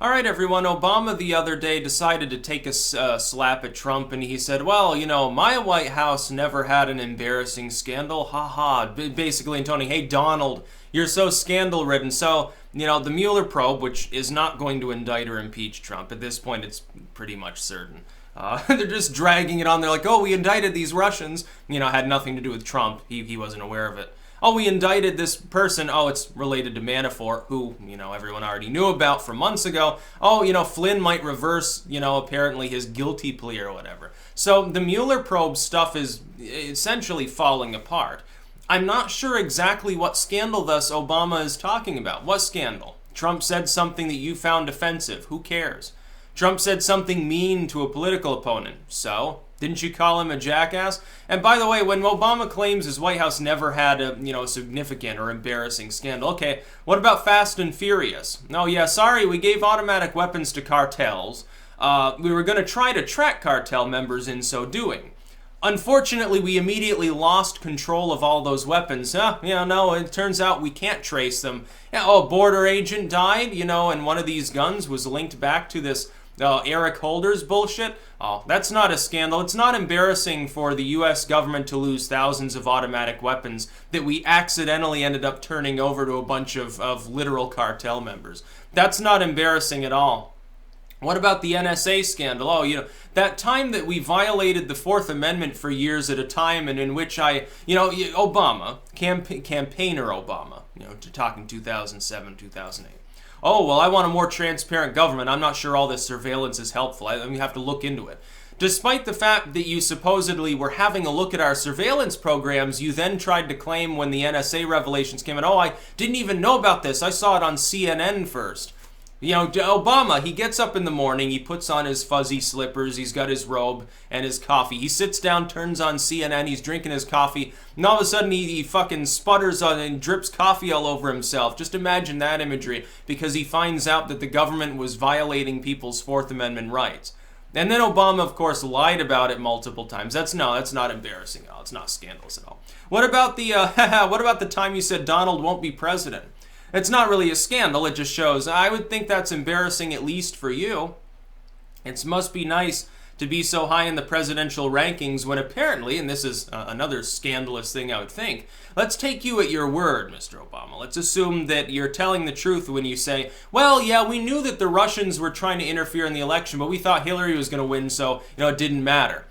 All right, everyone. Obama the other day decided to take a slap at Trump, and he said, well, my White House never had an embarrassing scandal. Ha ha. Basically, intoning, hey, Donald, you're so scandal-ridden. So, the Mueller probe, which is not going to indict or impeach Trump. At this point, it's pretty much certain. They're just dragging it on. They're like, oh, we indicted these Russians. Had nothing to do with Trump. He wasn't aware of it. Oh, we indicted this person. Oh, it's related to Manafort, who, everyone already knew about from months ago. Oh, Flynn might reverse, apparently his guilty plea or whatever. So the Mueller probe stuff is essentially falling apart. I'm not sure exactly what scandal thus Obama is talking about. What scandal? Trump said something that you found offensive. Who cares? Trump said something mean to a political opponent. So? Didn't you call him a jackass? And by the way, when Obama claims his White House never had a significant or embarrassing scandal, okay, what about Fast and Furious? Oh yeah, sorry, we gave automatic weapons to cartels. We were going to try to track cartel members in so doing. Unfortunately, we immediately lost control of all those weapons. No, it turns out we can't trace them. Border agent died, and one of these guns was linked back to this Eric Holder's bullshit. Oh, that's not a scandal. It's not embarrassing for the U.S. government to lose thousands of automatic weapons that we accidentally ended up turning over to a bunch of literal cartel members. That's not embarrassing at all. What about the NSA scandal? Oh, that time that we violated the Fourth Amendment for years at a time, and in which Obama, campaigner Obama, talking 2007, 2008. Oh, well, I want a more transparent government. I'm not sure all this surveillance is helpful. We have to look into it. Despite the fact that you supposedly were having a look at our surveillance programs, you then tried to claim when the NSA revelations came out, oh, I didn't even know about this. I saw it on CNN first. Obama, he gets up in the morning, he puts on his fuzzy slippers, he's got his robe and his coffee. He sits down, turns on CNN, he's drinking his coffee, and all of a sudden he fucking sputters on and drips coffee all over himself. Just imagine that imagery, because he finds out that the government was violating people's Fourth Amendment rights. And then Obama, of course, lied about it multiple times. That's not embarrassing at all. It's not scandalous at all. What about the time you said Donald won't be president? It's not really a scandal, it just shows. I would think that's embarrassing, at least for you. It must be nice to be so high in the presidential rankings when apparently, and this is another scandalous thing I would think, let's take you at your word, Mr. Obama. Let's assume that you're telling the truth when you say, well, yeah, we knew that the Russians were trying to interfere in the election, but we thought Hillary was going to win, so, it didn't matter.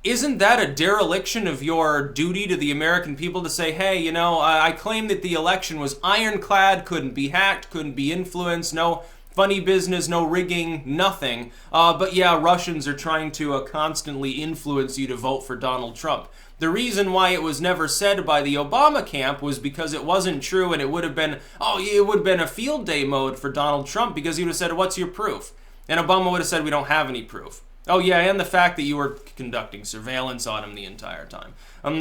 Isn't that a dereliction of your duty to the American people to say, hey, I claim that the election was ironclad, couldn't be hacked, couldn't be influenced, no funny business, no rigging, nothing. But yeah, Russians are trying to constantly influence you to vote for Donald Trump. The reason why it was never said by the Obama camp was because it wasn't true, and it would have been a field day mode for Donald Trump, because he would have said, what's your proof? And Obama would have said, we don't have any proof. Oh yeah, and the fact that you were conducting surveillance on him the entire time.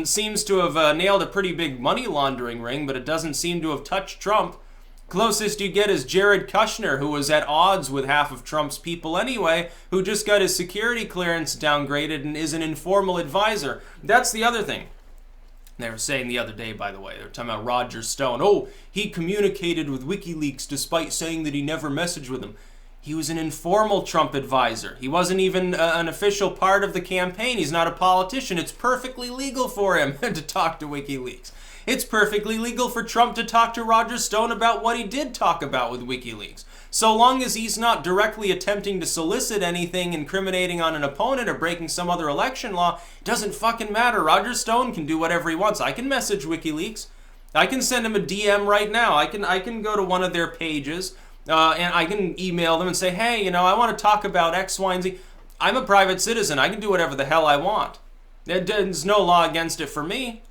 Seems to have nailed a pretty big money laundering ring, but it doesn't seem to have touched Trump. Closest you get is Jared Kushner, who was at odds with half of Trump's people anyway, who just got his security clearance downgraded and is an informal advisor. That's the other thing. They were saying the other day, by the way, they were talking about Roger Stone. Oh, he communicated with WikiLeaks despite saying that he never messaged with them. He was an informal Trump advisor. He wasn't even an official part of the campaign. He's not a politician. It's perfectly legal for him to talk to WikiLeaks. It's perfectly legal for Trump to talk to Roger Stone about what he did talk about with WikiLeaks. So long as he's not directly attempting to solicit anything incriminating on an opponent or breaking some other election law, it doesn't fucking matter. Roger Stone can do whatever he wants. I can message WikiLeaks. I can send him a DM right now. I can go to one of their pages. And I can email them and say, hey, I want to talk about X, Y, and Z. I'm a private citizen. I can do whatever the hell I want. There's no law against it for me.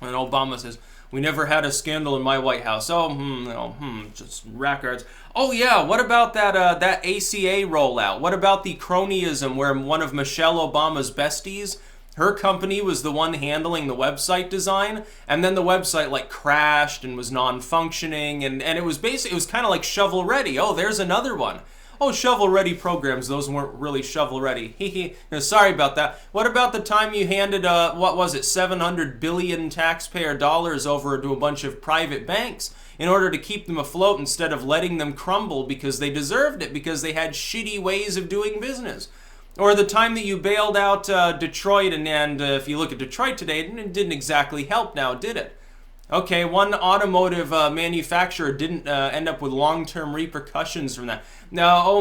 And Obama says, we never had a scandal in my White House. Just records. Oh yeah, what about that ACA rollout? What about the cronyism where one of Michelle Obama's besties, her company was the one handling the website design, and then the website crashed and was non-functioning, and it was kind of like shovel ready. Oh, there's another one. oh, shovel-ready programs, those weren't really shovel-ready. Hee sorry about that. What about the time you handed, what was it, 700 billion taxpayer dollars over to a bunch of private banks in order to keep them afloat instead of letting them crumble because they deserved it, because they had shitty ways of doing business? Or the time that you bailed out Detroit, and if you look at Detroit today, it didn't exactly help now, did it? Okay, one automotive manufacturer didn't end up with long-term repercussions from that. Now,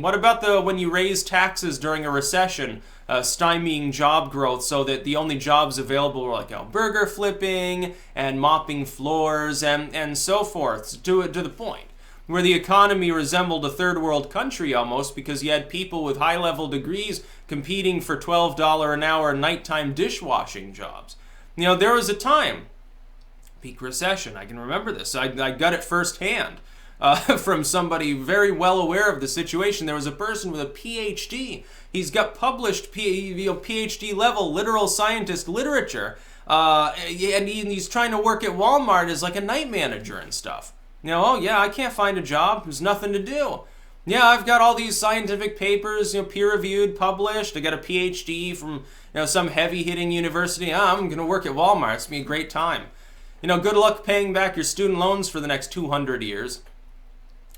what about when you raise taxes during a recession, stymieing job growth so that the only jobs available were like burger flipping and mopping floors and so forth, to the point where the economy resembled a third world country almost, because you had people with high-level degrees competing for $12 an hour nighttime dishwashing jobs. You know, there was a time, peak recession, I can remember this, I got it firsthand from somebody very well aware of the situation. There was a person with a PhD. He's got published PhD level literal scientist literature, and he's trying to work at Walmart as like a night manager and stuff. You know, oh yeah, I can't find a job. There's nothing to do. Yeah, I've got all these scientific papers, peer-reviewed, published. I got a PhD from, some heavy-hitting university. I'm going to work at Walmart. It's going to be a great time. Good luck paying back your student loans for the next 200 years.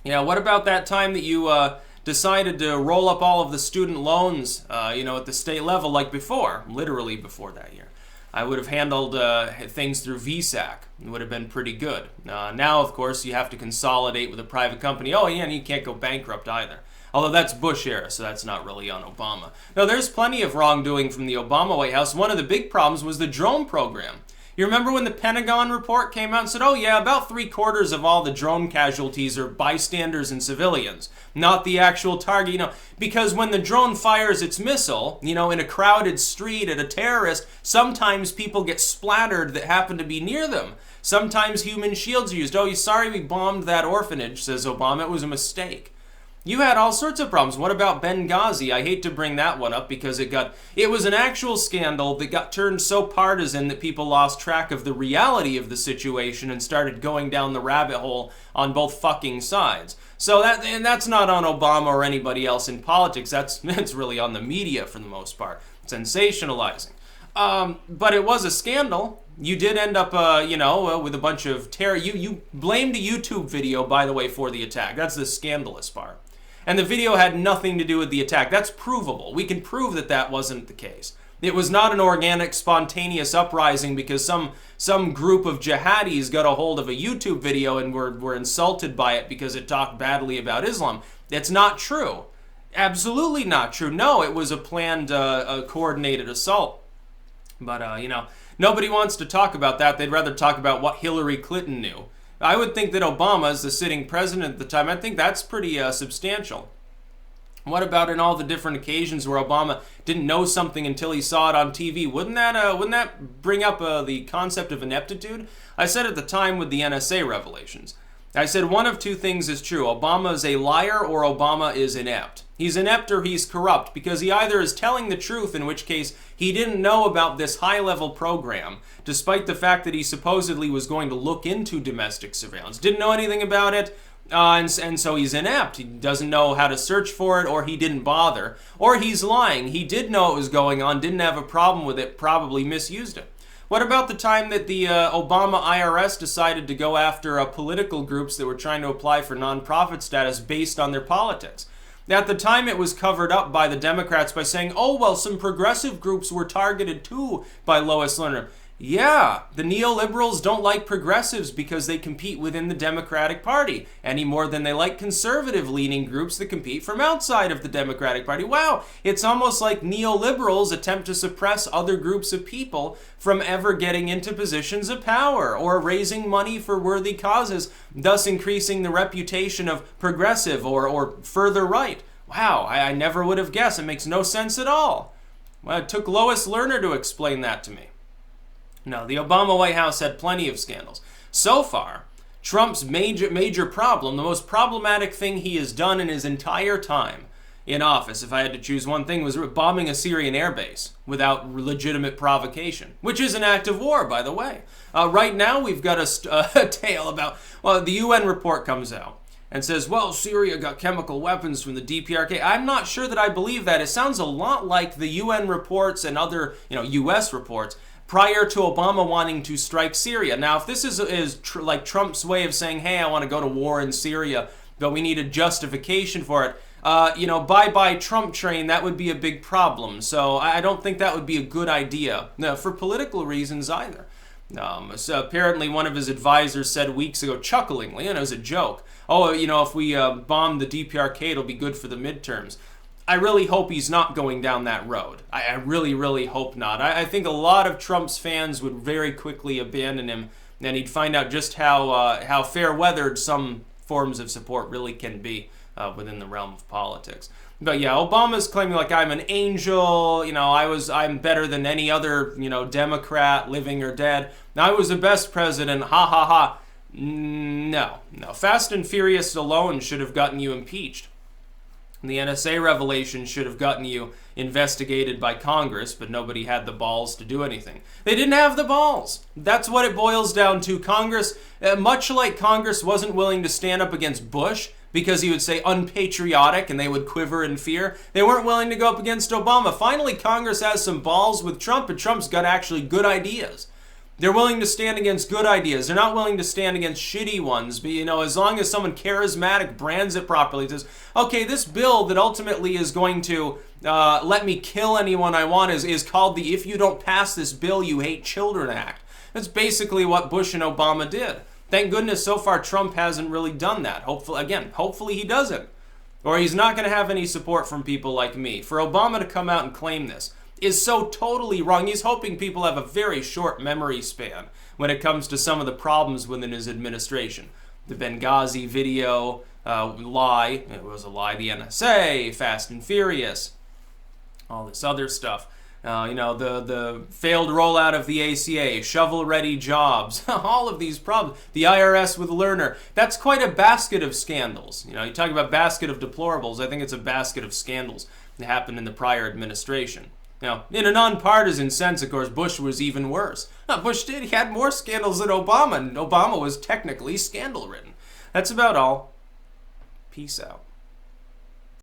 Yeah, what about that time that you decided to roll up all of the student loans, at the state level like before, literally before that year? I would have handled things through VSAC. It would have been pretty good. Now, of course, you have to consolidate with a private company. Oh, yeah, and you can't go bankrupt either. Although that's Bush era, so that's not really on Obama. No, there's plenty of wrongdoing from the Obama White House. One of the big problems was the drone program. You remember when the Pentagon report came out and said, oh yeah, about 3/4 of all the drone casualties are bystanders and civilians, not the actual target, because when the drone fires its missile, in a crowded street at a terrorist, sometimes people get splattered that happen to be near them. Sometimes human shields are used. Oh, sorry we bombed that orphanage, says Obama, it was a mistake. You had all sorts of problems. What about Benghazi? I hate to bring that one up because it was an actual scandal that got turned so partisan that people lost track of the reality of the situation and started going down the rabbit hole on both fucking sides. So that's not on Obama or anybody else in politics. That's really on the media for the most part, sensationalizing. But it was a scandal. You did end up, with a bunch of terror. You blamed a YouTube video, by the way, for the attack. That's the scandalous part. And the video had nothing to do with the attack. That's provable. We can prove that that wasn't the case. It was not an organic, spontaneous uprising because some group of jihadis got a hold of a YouTube video and were insulted by it because it talked badly about Islam. That's not true. Absolutely not true. No, it was a planned, coordinated assault. But, nobody wants to talk about that. They'd rather talk about what Hillary Clinton knew. I would think that Obama, as the sitting president at the time, I think that's pretty substantial. What about in all the different occasions where Obama didn't know something until he saw it on TV? Wouldn't that bring up the concept of ineptitude? I said at the time with the NSA revelations. I said one of two things is true. Obama is a liar or Obama is inept. He's inept or he's corrupt because he either is telling the truth, in which case he didn't know about this high-level program, despite the fact that he supposedly was going to look into domestic surveillance. Didn't know anything about it, and so he's inept. He doesn't know how to search for it, or he didn't bother. Or he's lying. He did know it was going on, didn't have a problem with it, probably misused it. What about the time that the Obama IRS decided to go after political groups that were trying to apply for nonprofit status based on their politics? At the time, it was covered up by the Democrats by saying, oh, well, some progressive groups were targeted too by Lois Lerner. Yeah, the neoliberals don't like progressives because they compete within the Democratic Party any more than they like conservative-leaning groups that compete from outside of the Democratic Party. Wow, it's almost like neoliberals attempt to suppress other groups of people from ever getting into positions of power or raising money for worthy causes, thus increasing the reputation of progressive or further right. Wow, I never would have guessed. It makes no sense at all. Well, it took Lois Lerner to explain that to me. No, the Obama White House had plenty of scandals. So far, Trump's major problem, the most problematic thing he has done in his entire time in office, if I had to choose one thing, was bombing a Syrian airbase without legitimate provocation, which is an act of war, by the way. Right now, we've got a tale about, well, the UN report comes out. and says, well, Syria got chemical weapons from the DPRK. I'm not sure that I believe that. It sounds a lot like the UN reports and other, US reports prior to Obama wanting to strike Syria. Now, if this is like Trump's way of saying, hey, I want to go to war in Syria, but we need a justification for it, bye-bye Trump train, that would be a big problem. So I don't think that would be a good idea. No, for political reasons either. So apparently one of his advisors said weeks ago, chucklingly, and it was a joke, if we bomb the DPRK, it'll be good for the midterms. I really hope he's not going down that road. I really, really hope not. I think a lot of Trump's fans would very quickly abandon him, and he'd find out just how fair-weathered some forms of support really can be within the realm of politics. But yeah, Obama's claiming like I'm an angel, I'm better than any other, Democrat, living or dead. I was the best president, ha ha ha. No. Fast and Furious alone should have gotten you impeached. The NSA revelation should have gotten you investigated by Congress, but nobody had the balls to do anything. They didn't have the balls. That's what it boils down to. Congress, much like Congress wasn't willing to stand up against Bush because he would say unpatriotic and they would quiver in fear, they weren't willing to go up against Obama. Finally, Congress has some balls with Trump, and Trump's got actually good ideas. They're willing to stand against good ideas. They're not willing to stand against shitty ones. But, as long as someone charismatic brands it properly, says, okay, this bill that ultimately is going to let me kill anyone I want is called the If You Don't Pass This Bill, You Hate Children Act. That's basically what Bush and Obama did. Thank goodness so far Trump hasn't really done that. Hopefully he doesn't. Or he's not going to have any support from people like me. For Obama to come out and claim this is so totally wrong. He's hoping people have a very short memory span when it comes to some of the problems within his administration. The Benghazi video lie, it was a lie. The NSA, Fast and Furious, all this other stuff. The failed rollout of the ACA, shovel-ready jobs, all of these problems. The IRS with Lerner. That's quite a basket of scandals. You talk about basket of deplorables. I think it's a basket of scandals that happened in the prior administration. Now, in a nonpartisan sense, of course, Bush was even worse. Bush he had more scandals than Obama, and Obama was technically scandal-ridden. That's about all. Peace out.